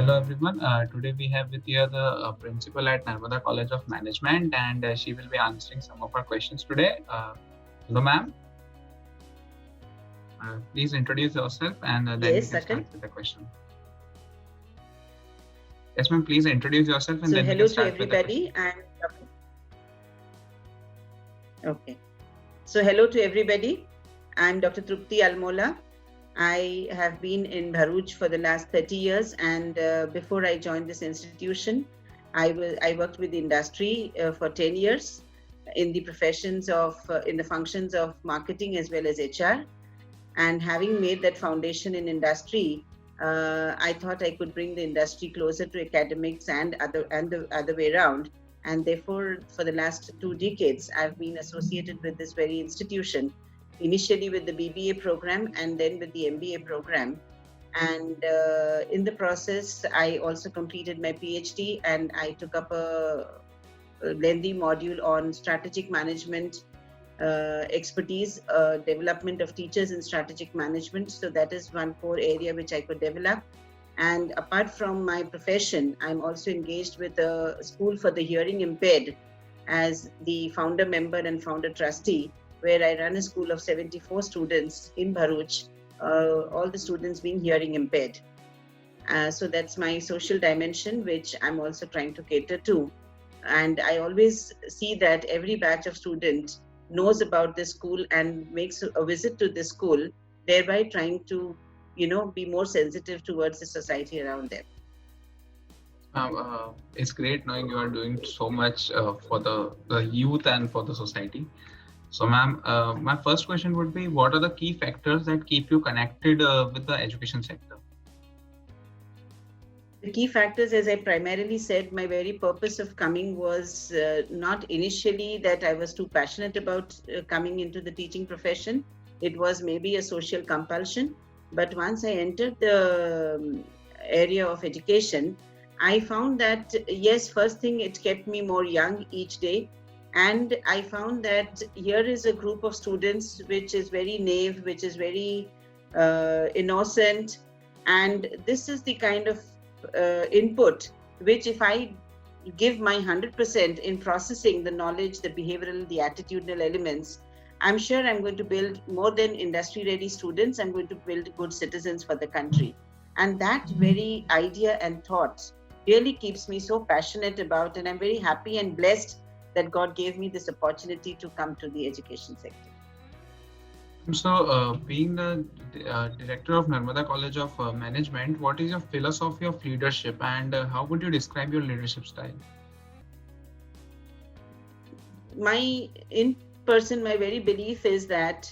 Hello everyone. Today we have with here the principal at Narmada College of Management, and she will be answering some of our questions today. Hello, ma'am. Please introduce yourself, and then we Yes, can start Sakal. with the question. Yes, ma'am. Please introduce yourself, and So, then we can hello to start with the question. everybody. Okay. So, hello to everybody. I'm Dr. Trupti Almoula. I have been in Bharuch for the last 30 years, and before I joined this institution, I worked with the industry for 10 years in the professions of in the functions of marketing as well as HR. And having made that foundation in industry, I thought I could bring the industry closer to academics and the other way around. And therefore, for the last 2 decades, I've been associated with this very institution, initially with the BBA program and then with the MBA program. And in the process, I also completed my PhD, and I took up a lengthy module on strategic management expertise, development of teachers in strategic management. So that is one core area which I could develop. And apart from my profession, I'm also engaged with a school for the hearing impaired as the founder member and founder trustee, where I run a school of 74 students in Bharuch, all the students being hearing impaired. So that's my social dimension, which I'm also trying to cater to. And I always see that every batch of students knows about this school and makes a visit to this school, thereby trying to, be more sensitive towards the society around them. It's great knowing you are doing so much for the youth and for the society. So, ma'am, my first question would be: what are the key factors that keep you connected with the education sector? The key factors, as I primarily said, my very purpose of coming was not initially that I was too passionate about coming into the teaching profession. It was maybe a social compulsion. But once I entered the area of education, I found that, yes, first thing, it kept me more young each day. And I found that here is a group of students which is very naive, which is very innocent. And this is the kind of input which, if I give my 100% in processing the knowledge, the behavioral, the attitudinal elements, I'm sure I'm going to build more than industry ready students. I'm going to build good citizens for the country. And that very idea and thought really keeps me so passionate about, and I'm very happy and blessed that God gave me this opportunity to come to the education sector. So, being the director of Narmada College of Management, what is your philosophy of leadership, and how would you describe your leadership style? My in person, my very belief is that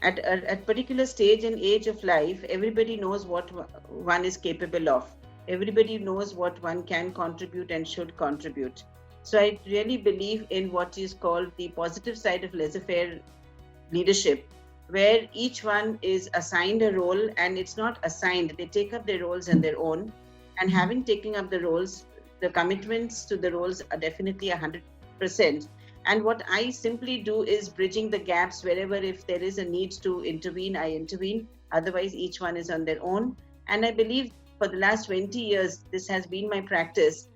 at particular stage and age of life, everybody knows what one is capable of. Everybody knows what one can contribute and should contribute. So I really believe in what is called the positive side of laissez-faire leadership, where each one is assigned a role, and it's not assigned, they take up their roles on their own. And having taken up the roles, the commitments to the roles are definitely 100%. And what I simply do is bridging the gaps wherever, if there is a need to intervene, I intervene. Otherwise, each one is on their own. And I believe for the last 20 years, this has been my practice.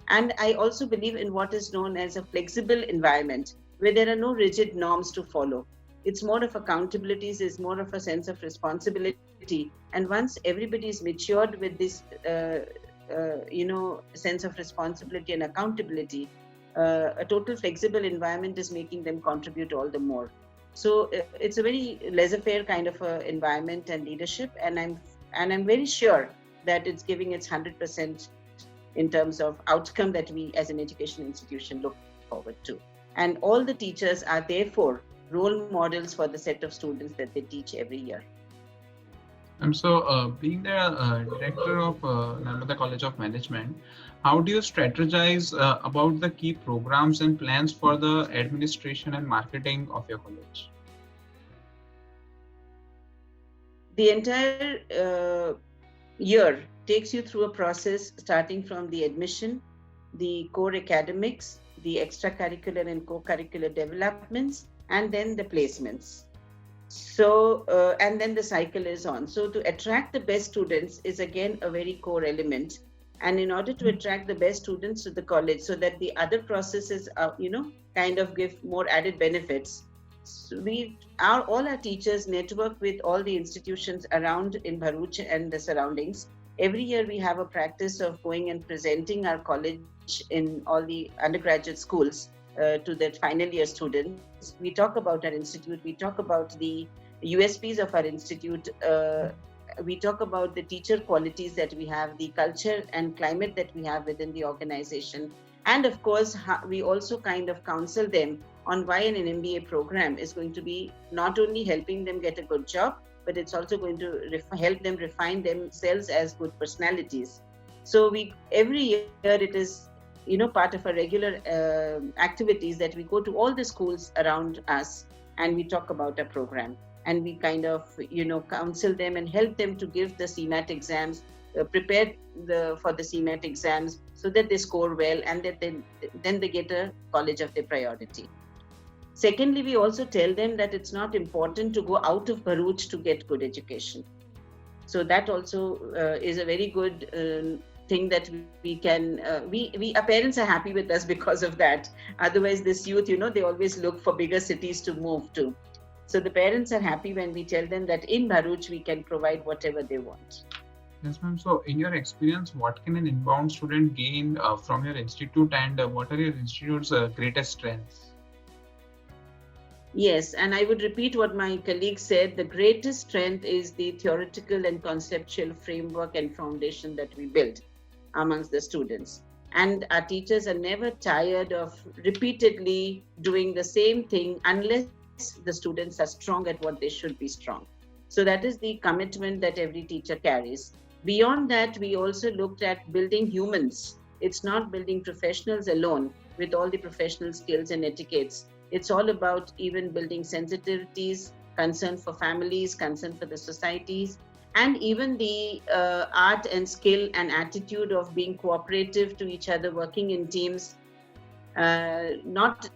And I also believe in what is known as a flexible environment, where there are no rigid norms to follow. It's more of accountabilities, it's more of a sense of responsibility. And once everybody is matured with this, sense of responsibility and accountability, a total flexible environment is making them contribute all the more. So it's a very laissez-faire kind of environment and leadership, and I'm very sure that it's giving its 100% in terms of outcome that we as an education institution look forward to. And all the teachers are therefore role models for the set of students that they teach every year. So, being the director of Narmada College of Management, how do you strategize about the key programs and plans for the administration and marketing of your college? The entire year takes you through a process starting from the admission, the core academics, the extracurricular and co-curricular developments, and then the placements. So, and then the cycle is on. So to attract the best students is again a very core element. and in order to attract the best students to the college, so that the other processes kind of give more added benefits. So all our teachers network with all the institutions around in Bharuch and the surroundings. Every year we have a practice of going and presenting our college in all the undergraduate schools to the final year students. We talk about our institute, we talk about the USPs of our institute, we talk about the teacher qualities that we have, the culture and climate that we have within the organization. And of course, we also kind of counsel them on why an MBA program is going to be not only helping them get a good job, but it's also going to help them refine themselves as good personalities. So every year it is part of our regular activities that we go to all the schools around us and we talk about our program, and we kind of counsel them and help them to give the CMAT exams, prepare for the CMAT exams so that they score well and that then they get a college of their priority. Secondly, we also tell them that it's not important to go out of Bharuch to get good education. So that also is a very good thing that we can, our parents are happy with us because of that. Otherwise, this youth, they always look for bigger cities to move to. So the parents are happy when we tell them that in Bharuch, we can provide whatever they want. Yes, ma'am. So, in your experience, what can an inbound student gain from your institute, and what are your institute's greatest strengths? Yes, and I would repeat what my colleague said. The greatest strength is the theoretical and conceptual framework and foundation that we build amongst the students. And our teachers are never tired of repeatedly doing the same thing unless the students are strong at what they should be strong. So that is the commitment that every teacher carries. Beyond that, we also looked at building humans. It's not building professionals alone with all the professional skills and etiquettes. It's all about even building sensitivities, concern for families, concern for the societies, and even the art and skill and attitude of being cooperative to each other, working in teams, not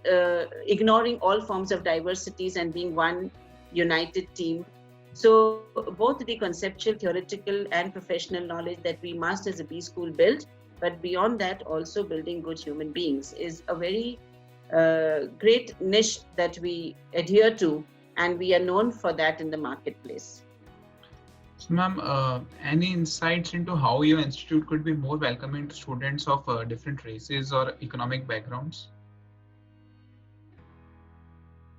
ignoring all forms of diversities and being one united team. So both the conceptual, theoretical, and professional knowledge that we must as a B school build, but beyond that, also building good human beings is a very great niche that we adhere to, and we are known for that in the marketplace. So, ma'am, any insights into how your institute could be more welcoming to students of different races or economic backgrounds?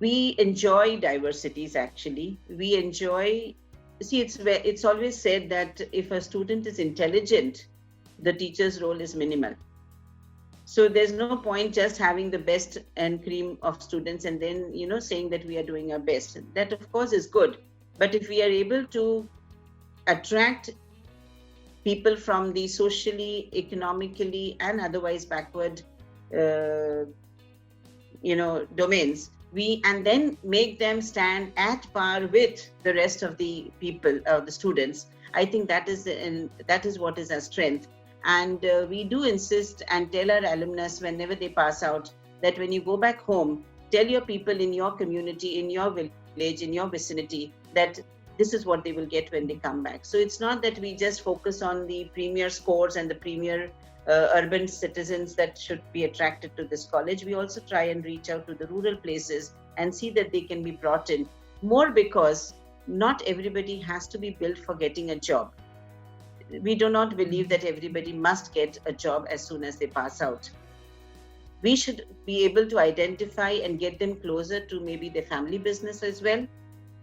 We enjoy diversities, actually. We enjoy, see, it's always said that if a student is intelligent, the teacher's role is minimal. So there's no point just having the best and cream of students and then, saying that we are doing our best. That, of course, is good. But if we are able to attract people from the socially, economically, and otherwise backward, domains, and then make them stand at par with the rest of the people, the students, I think that is what is our strength. And we do insist and tell our alumnus whenever they pass out that when you go back home, tell your people in your community, in your village, in your vicinity, that this is what they will get when they come back. So it's not that we just focus on the premier scores and the premier urban citizens that should be attracted to this college. We also try and reach out to the rural places and see that they can be brought in more, because not everybody has to be built for getting a job. We do not believe that everybody must get a job as soon as they pass out. We should be able to identify and get them closer to maybe their family business as well,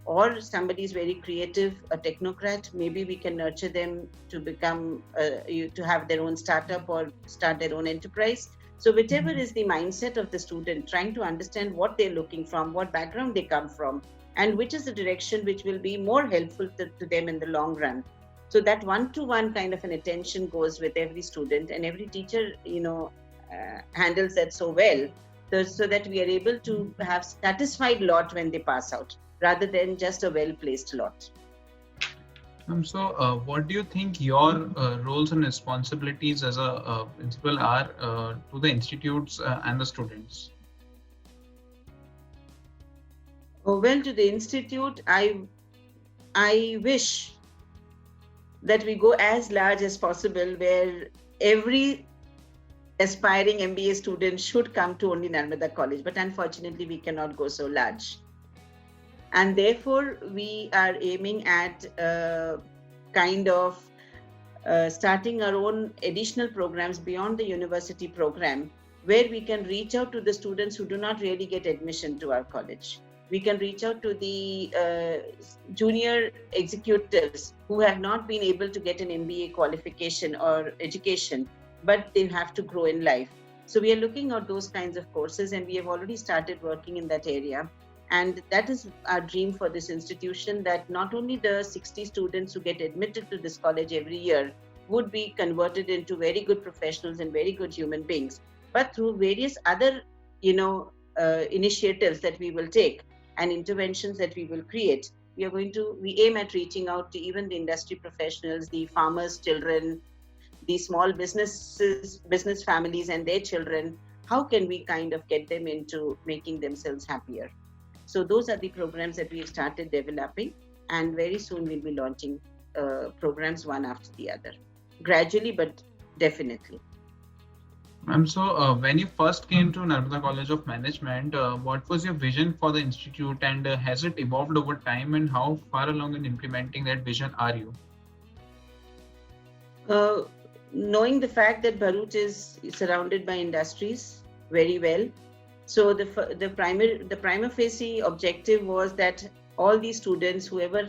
or somebody is very creative, a technocrat, maybe we can nurture them to become, to have their own startup or start their own enterprise. So whichever is the mindset of the student, trying to understand what they're looking from, what background they come from, and which is the direction which will be more helpful to them in the long run. So that one-to-one kind of an attention goes with every student, and every teacher, handles that so well, so that we are able to have satisfied lot when they pass out, rather than just a well-placed lot. So, what do you think your roles and responsibilities as a principal are to the institutes and the students? Well, to the institute, I wish that we go as large as possible, where every aspiring MBA student should come to only Narmada College. But unfortunately, we cannot go so large. And therefore, we are aiming at kind of starting our own additional programs beyond the university program, where we can reach out to the students who do not really get admission to our college. We can reach out to the junior executives who have not been able to get an MBA qualification or education, but they have to grow in life. So we are looking at those kinds of courses, and we have already started working in that area. And that is our dream for this institution, that not only the 60 students who get admitted to this college every year would be converted into very good professionals and very good human beings, but through various other, initiatives that we will take and interventions that we will create, we aim at reaching out to even the industry professionals, the farmers' children, the small business families and their children. How can we kind of get them into making themselves happier? So those are the programs that we have started developing, and very soon we'll be launching programs one after the other, gradually but definitely. So when you first came to Narmada College of Management, what was your vision for the institute, and has it evolved over time, and how far along in implementing that vision are you? Knowing the fact that Bharuch is surrounded by industries very well, so the prima facie objective was that all these students, whoever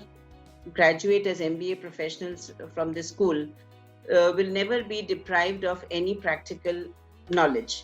graduate as MBA professionals from the school, will never be deprived of any practical knowledge,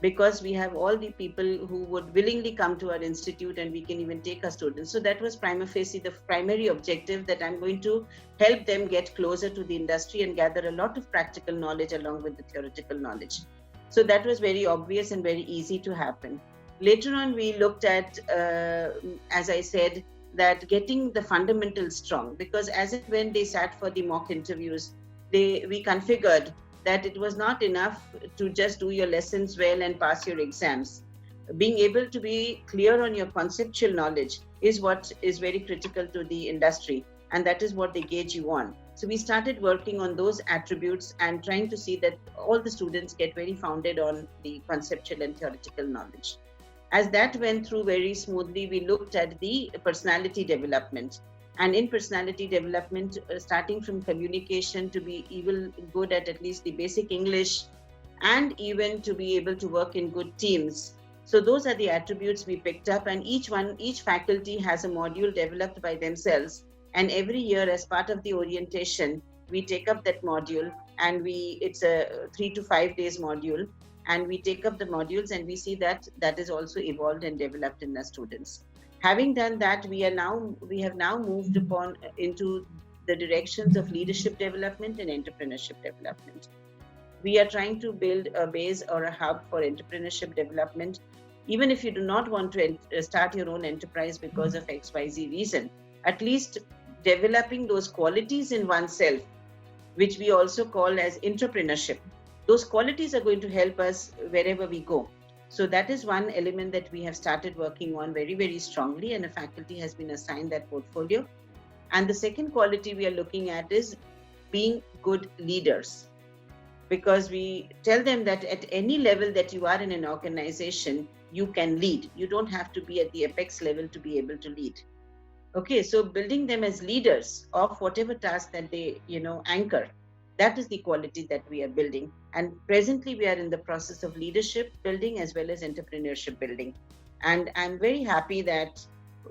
because we have all the people who would willingly come to our institute, and we can even take our students. So that was prima facie the primary objective, that I'm going to help them get closer to the industry and gather a lot of practical knowledge along with the theoretical knowledge. So that was very obvious and very easy to happen. Later on, we looked at, as I said, that getting the fundamentals strong, because as and when they sat for the mock interviews, we configured that it was not enough to just do your lessons well and pass your exams. Being able to be clear on your conceptual knowledge is what is very critical to the industry, and that is what they gauge you on. So we started working on those attributes and trying to see that all the students get very founded on the conceptual and theoretical knowledge. As that went through very smoothly, we looked at the personality development. And in personality development, starting from communication, to be even good at least the basic English, and even to be able to work in good teams. So those are the attributes we picked up, and each faculty has a module developed by themselves. And every year, as part of the orientation, we take up that module, and it's a 3 to 5 days module, and we take up the modules, and we see that is also evolved and developed in the students. Having done that, we have now moved upon into the directions of leadership development and entrepreneurship development. We are trying to build a base or a hub for entrepreneurship development. Even if you do not want to start your own enterprise because of XYZ reason, at least developing those qualities in oneself, which we also call as entrepreneurship. Those qualities are going to help us wherever we go. So that is one element that we have started working on very, very strongly, and a faculty has been assigned that portfolio. And the second quality we are looking at is being good leaders, because we tell them that at any level that you are in an organization, you can lead. You don't have to be at the apex level to be able to lead. Okay, so building them as leaders of whatever task that they, anchor. That is the quality that we are building. And presently, we are in the process of leadership building as well as entrepreneurship building. And I'm very happy that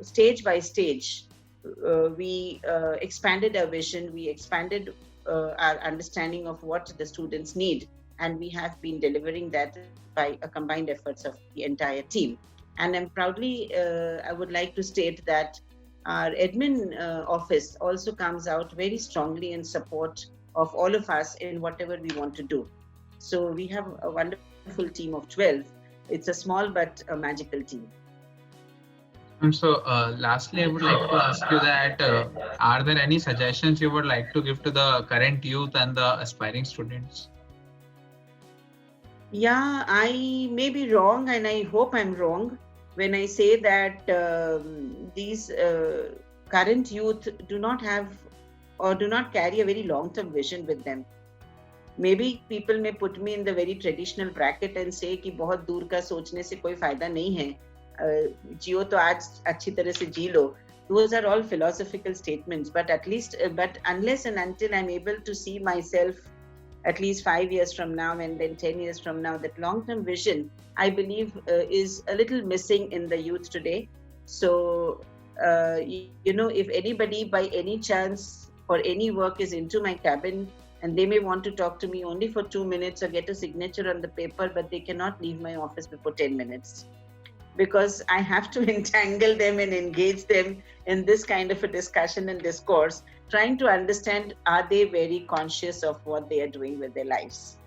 stage by stage, we expanded our vision, we expanded our understanding of what the students need. And we have been delivering that by a combined efforts of the entire team. And I'm proudly, I would like to state that our admin office also comes out very strongly in support of all of us in whatever we want to do. So we have a wonderful team of 12. It's a small but a magical team. So lastly, I would like to ask you that are there any suggestions you would like to give to the current youth and the aspiring students? Yeah, I may be wrong, and I hope I'm wrong when I say that these current youth do not have or do not carry a very long-term vision with them. Maybe people may put me in the very traditional bracket and say कि बहुत दूर का सोचने से कोई फायदा नहीं है, जियो तो आज अच्छी तरह से जी लो. Those are all philosophical statements, but but unless and until I'm able to see myself at least 5 years from now and then 10 years from now, that long-term vision, I believe, is a little missing in the youth today. So, if anybody by any chance for any work is into my cabin, and they may want to talk to me only for 2 minutes or get a signature on the paper, but they cannot leave my office before 10 minutes. Because I have to entangle them and engage them in this kind of a discussion and discourse, trying to understand, are they very conscious of what they are doing with their lives?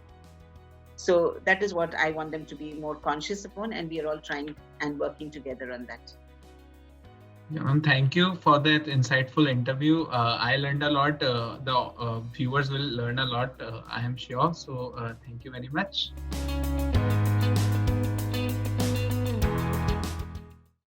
So that is what I want them to be more conscious upon, and we are all trying and working together on that. Yeah, ma'am, thank you for that insightful interview. I learned a lot. The viewers will learn a lot, I am sure. So thank you very much.